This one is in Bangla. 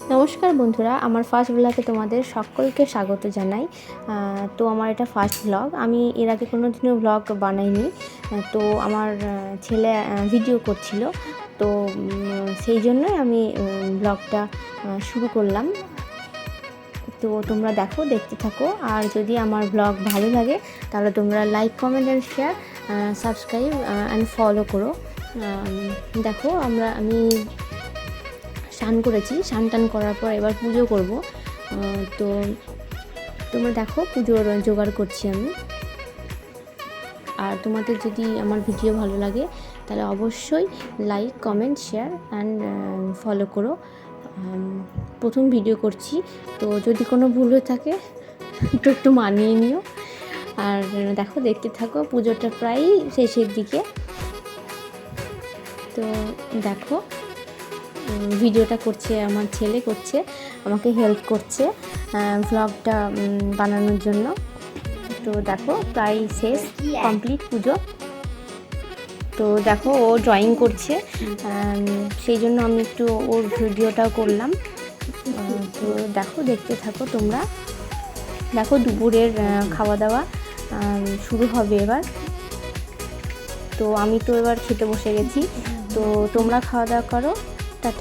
নমস্কার বন্ধুরা, আমার ফার্স্ট ব্লগে তোমাদের সকলকে স্বাগত জানাই। তো আমার এটা ফার্স্ট ব্লগ, আমি এর আগে কোনো দিনও ব্লগ বানাইনি। তো আমার ছেলে ভিডিও করছিল, তো সেই জন্যই আমি ব্লগটা শুরু করলাম। তো তোমরা দেখতে থাকো, আর যদি আমার ব্লগ ভালো লাগে তাহলে তোমরা like, comment and share, subscribe and follow করো। দেখো আমি স্নান করেছি, স্নান টান করার পর এবার পুজো করব। তো তোমরা দেখো পুজোর জোগাড় করছি আমি। আর তোমাদের যদি আমার ভিডিও ভালো লাগে তাহলে অবশ্যই like, comment, share and follow করো। প্রথম ভিডিও করছি, তো যদি কোনো ভুল হয়ে থাকে তো একটু মানিয়ে নিও। আর দেখো দেখতে থাকো, পুজোটা প্রায় শেষের দিকে। তো দেখো ভিডিওটা করছে আমার ছেলে, করছে আমাকে হেল্প করছে ভ্লগটা বানানোর জন্য। তো দেখো প্রায় শেষ, কমপ্লিট পুজো। তো দেখো ও ড্রয়িং করছে, সেই জন্য আমি একটু ওর ভিডিওটাও করলাম। তো দেখো দেখতে থাকো তোমরা। দেখো দুপুরের খাওয়া দাওয়া শুরু হবে এবার। তো আমি তো এবার খেতে বসে গেছি, তো তোমরা খাওয়া দাওয়া করো। টাটা।